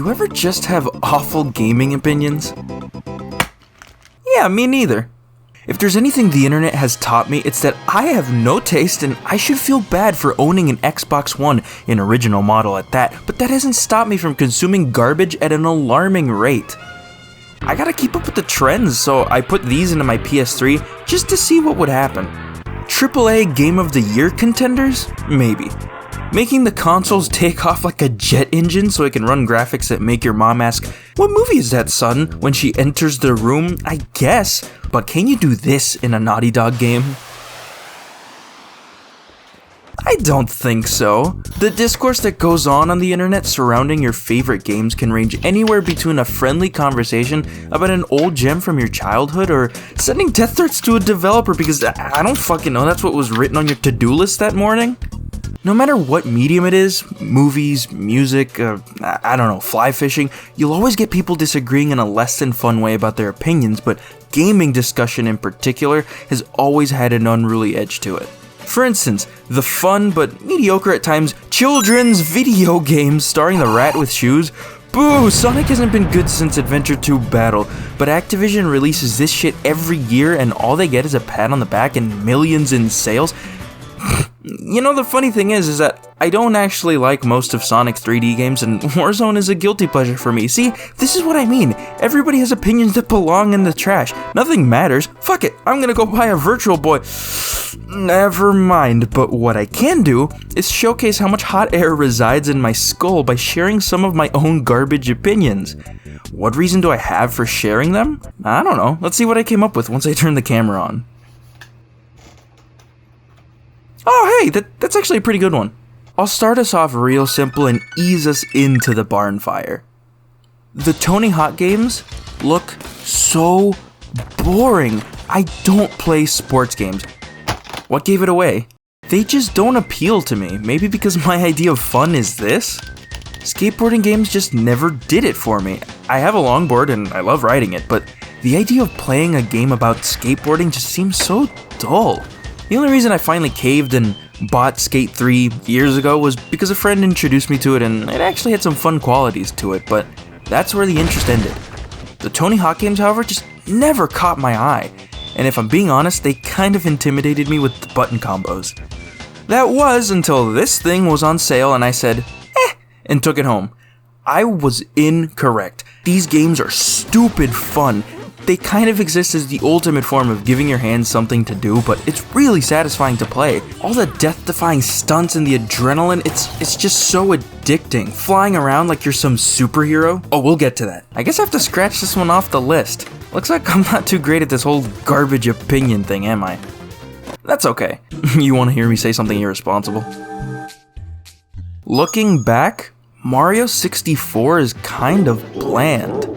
you ever just have awful gaming opinions? Yeah, me neither. If there's anything the internet has taught me, it's that I have no taste and I should feel bad for owning an Xbox One, an original model at that, but that hasn't stopped me from consuming garbage at an alarming rate. I gotta keep up with the trends, so I put these into my PS3 just to see what would happen. AAA Game of the Year contenders? Maybe. Making the consoles take off like a jet engine so it can run graphics that make your mom ask, "What movie is that, son?" when she enters the room? I guess, but can you do this in a Naughty Dog game? I don't think so. The discourse that goes on the internet surrounding your favorite games can range anywhere between a friendly conversation about an old gem from your childhood or sending death threats to a developer because I don't fucking know that's what was written on your to-do list that morning. No matter what medium it is, movies, music, I don't know, fly fishing, you'll always get people disagreeing in a less than fun way about their opinions, but gaming discussion in particular has always had an unruly edge to it. For instance, the fun but mediocre at times children's video games starring the rat with shoes. Boo! Sonic hasn't been good since Adventure 2 Battle, but Activision releases this shit every year and all they get is a pat on the back and millions in sales. You know, the funny thing is that I don't actually like most of Sonic's 3D games, and Warzone is a guilty pleasure for me. See, this is what I mean. Everybody has opinions that belong in the trash. Nothing matters. Fuck it, I'm gonna go buy a Virtual Boy. Never mind, but what I can do is showcase how much hot air resides in my skull by sharing some of my own garbage opinions. What reason do I have for sharing them? I don't know. Let's see what I came up with once I turn the camera on. Oh hey, that's actually a pretty good one. I'll start us off real simple and ease us into the barn fire. The Tony Hawk games look so boring. I don't play sports games. What gave it away? They just don't appeal to me. Maybe because my idea of fun is this? Skateboarding games just never did it for me. I have a longboard and I love riding it, but the idea of playing a game about skateboarding just seems so dull. The only reason I finally caved and bought Skate 3 years ago was because a friend introduced me to it and it actually had some fun qualities to it, but that's where the interest ended. The Tony Hawk games, however, just never caught my eye, and if I'm being honest, they kind of intimidated me with the button combos. That was until this thing was on sale and I said, and took it home. I was incorrect. These games are stupid fun. They kind of exist as the ultimate form of giving your hands something to do, but it's really satisfying to play. All the death-defying stunts and the adrenaline, it's just so addicting. Flying around like you're some superhero. Oh, we'll get to that. I guess I have to scratch this one off the list. Looks like I'm not too great at this whole garbage opinion thing, am I? That's okay. You want to hear me say something irresponsible? Looking back, Mario 64 is kind of bland.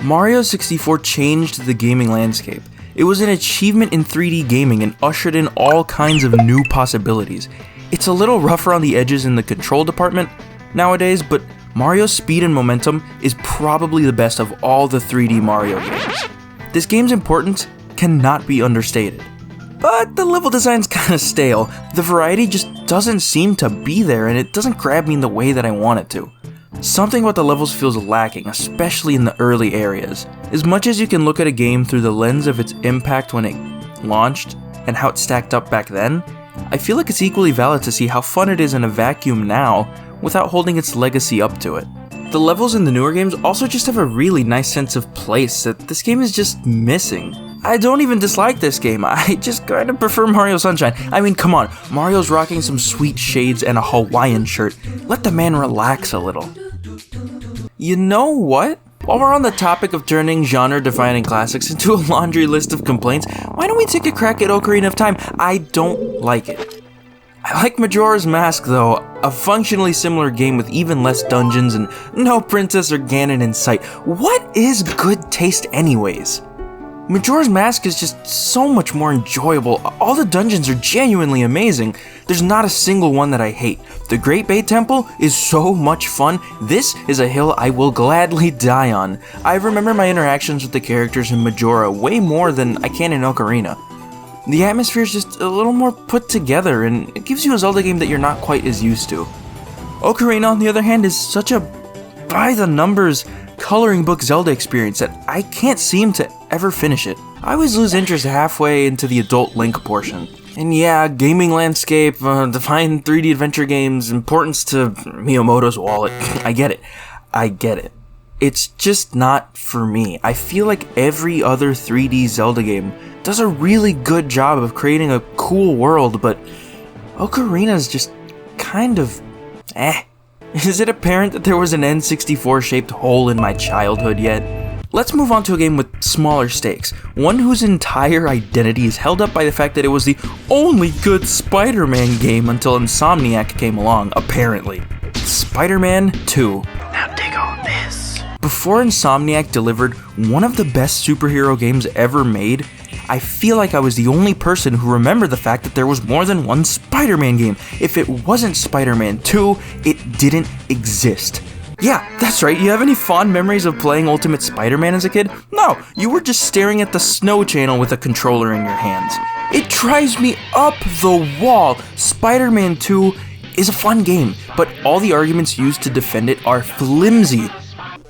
Mario 64 changed the gaming landscape. It was an achievement in 3D gaming and ushered in all kinds of new possibilities. It's a little rougher on the edges in the control department nowadays, but Mario's speed and momentum is probably the best of all the 3D Mario games. This game's importance cannot be understated. But the level design's kinda stale. The variety just doesn't seem to be there and it doesn't grab me in the way that I want it to. Something about the levels feels lacking, especially in the early areas. As much as you can look at a game through the lens of its impact when it launched and how it stacked up back then, I feel like it's equally valid to see how fun it is in a vacuum now without holding its legacy up to it. The levels in the newer games also just have a really nice sense of place that this game is just missing. I don't even dislike this game, I just kinda prefer Mario Sunshine. I mean, come on, Mario's rocking some sweet shades and a Hawaiian shirt. Let the man relax a little. You know what? While we're on the topic of turning genre-defining classics into a laundry list of complaints, why don't we take a crack at Ocarina of Time? I don't like it. I like Majora's Mask though, a functionally similar game with even less dungeons and no Princess or Ganon in sight. What is good taste anyways? Majora's Mask is just so much more enjoyable. All the dungeons are genuinely amazing. There's not a single one that I hate. The Great Bay Temple is so much fun. This is a hill I will gladly die on. I remember my interactions with the characters in Majora way more than I can in Ocarina. The atmosphere is just a little more put together and it gives you a Zelda game that you're not quite as used to. Ocarina, on the other hand, is such a by the numbers coloring book Zelda experience that I can't seem to ever finish it. I always lose interest halfway into the adult Link portion. And yeah, gaming landscape, define 3D adventure games, importance to Miyamoto's wallet. I get it. It's just not for me. I feel like every other 3D Zelda game does a really good job of creating a cool world, but Ocarina's just kind of Is it apparent that there was an N64 shaped hole in my childhood yet? Let's move on to a game with smaller stakes, one whose entire identity is held up by the fact that it was the only good Spider-Man game until Insomniac came along, apparently. Spider-Man 2. Now dig on this. Before Insomniac delivered one of the best superhero games ever made, I feel like I was the only person who remembered the fact that there was more than one Spider-Man game. If it wasn't Spider-Man 2, it didn't exist. Yeah, that's right, you have any fond memories of playing Ultimate Spider-Man as a kid? No, you were just staring at the Snow Channel with a controller in your hands. It drives me up the wall. Spider-Man 2 is a fun game, but all the arguments used to defend it are flimsy.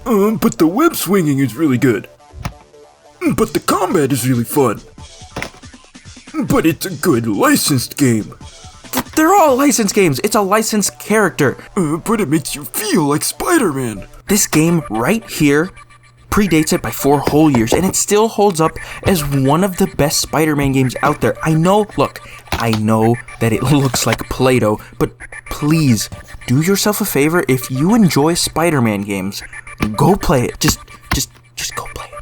But the web swinging is really good. But the combat is really fun. But it's a good licensed game. They're all licensed games. It's a licensed character. But it makes you feel like Spider-Man. This game right here predates it by 4 whole years, and it still holds up as one of the best Spider-Man games out there. I know that it looks like Play-Doh, but please do yourself a favor. If you enjoy Spider-Man games, go play it. Just go play it.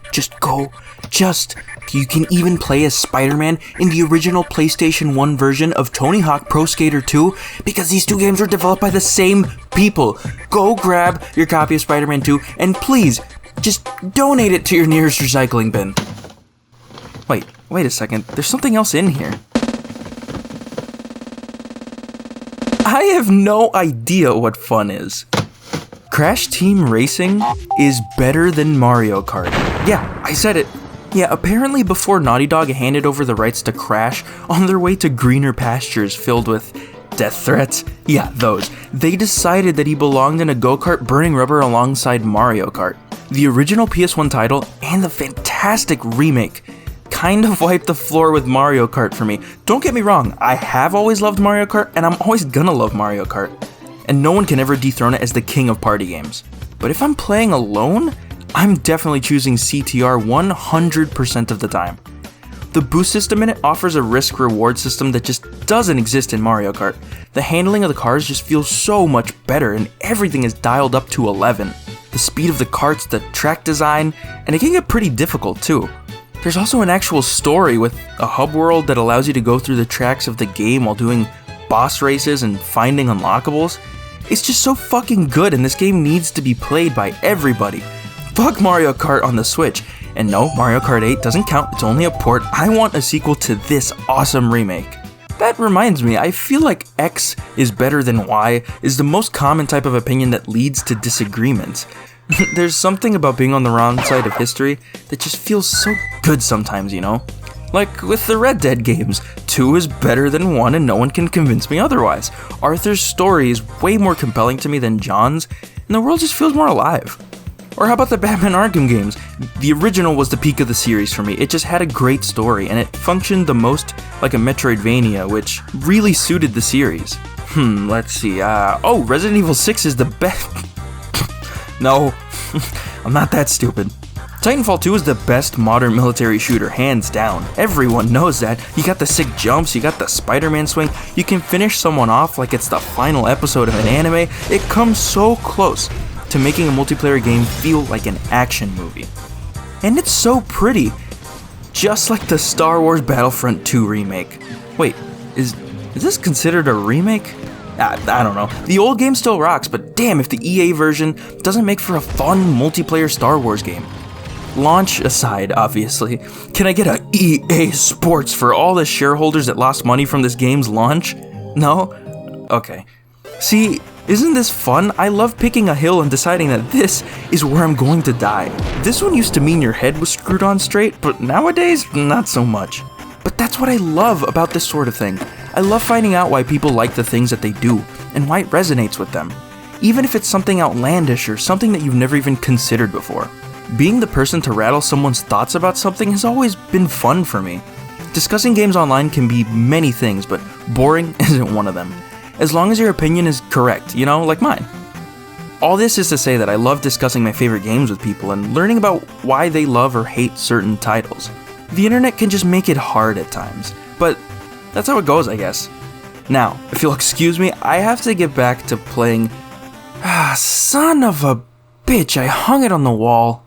You can even play as Spider-Man in the original PlayStation 1 version of Tony Hawk Pro Skater 2, because these 2 games were developed by the same people. Go grab your copy of Spider-Man 2, and please, just donate it to your nearest recycling bin. Wait a second, there's something else in here. I have no idea what fun is. Crash Team Racing is better than Mario Kart. Yeah, I said it. Yeah, apparently before Naughty Dog handed over the rights to Crash on their way to greener pastures filled with death threats, yeah, those, they decided that he belonged in a go-kart burning rubber alongside Mario Kart. The original PS1 title and the fantastic remake kind of wiped the floor with Mario Kart for me. Don't get me wrong, I have always loved Mario Kart, and I'm always gonna love Mario Kart. And no one can ever dethrone it as the king of party games. But if I'm playing alone, I'm definitely choosing CTR 100% of the time. The boost system in it offers a risk-reward system that just doesn't exist in Mario Kart. The handling of the cars just feels so much better, and everything is dialed up to 11. The speed of the karts, the track design, and it can get pretty difficult too. There's also an actual story with a hub world that allows you to go through the tracks of the game while doing boss races and finding unlockables. It's just so fucking good, and this game needs to be played by everybody. Fuck Mario Kart on the Switch. And no, Mario Kart 8 doesn't count, it's only a port. I want a sequel to this awesome remake. That reminds me, I feel like X is better than Y is the most common type of opinion that leads to disagreements. There's something about being on the wrong side of history that just feels so good sometimes, you know? Like with the Red Dead games, 2 is better than 1 and no one can convince me otherwise. Arthur's story is way more compelling to me than John's, and the world just feels more alive. Or how about the Batman Arkham games? The original was the peak of the series for me. It just had a great story, and it functioned the most like a Metroidvania, which really suited the series. Let's see, Resident Evil 6 is the best. No, I'm not that stupid. Titanfall 2 is the best modern military shooter, hands down. Everyone knows that. You got the sick jumps, you got the Spider-Man swing, you can finish someone off like it's the final episode of an anime. It comes so close to making a multiplayer game feel like an action movie. And it's so pretty, just like the Star Wars Battlefront 2 remake. Wait, is this considered a remake? I don't know. The old game still rocks, but damn if the EA version doesn't make for a fun multiplayer Star Wars game. Launch aside, obviously, can I get a EA Sports for all the shareholders that lost money from this game's launch? No? Okay. See, isn't this fun? I love picking a hill and deciding that this is where I'm going to die. This one used to mean your head was screwed on straight, but nowadays, not so much. But that's what I love about this sort of thing. I love finding out why people like the things that they do, and why it resonates with them. even if it's something outlandish or something that you've never even considered before. Being the person to rattle someone's thoughts about something has always been fun for me. Discussing games online can be many things, but boring isn't one of them. As long as your opinion is correct, like mine. All this is to say that I love discussing my favorite games with people and learning about why they love or hate certain titles. The internet can just make it hard at times, but that's how it goes, I guess. Now, if you'll excuse me, I have to get back to playing... son of a bitch, I hung it on the wall.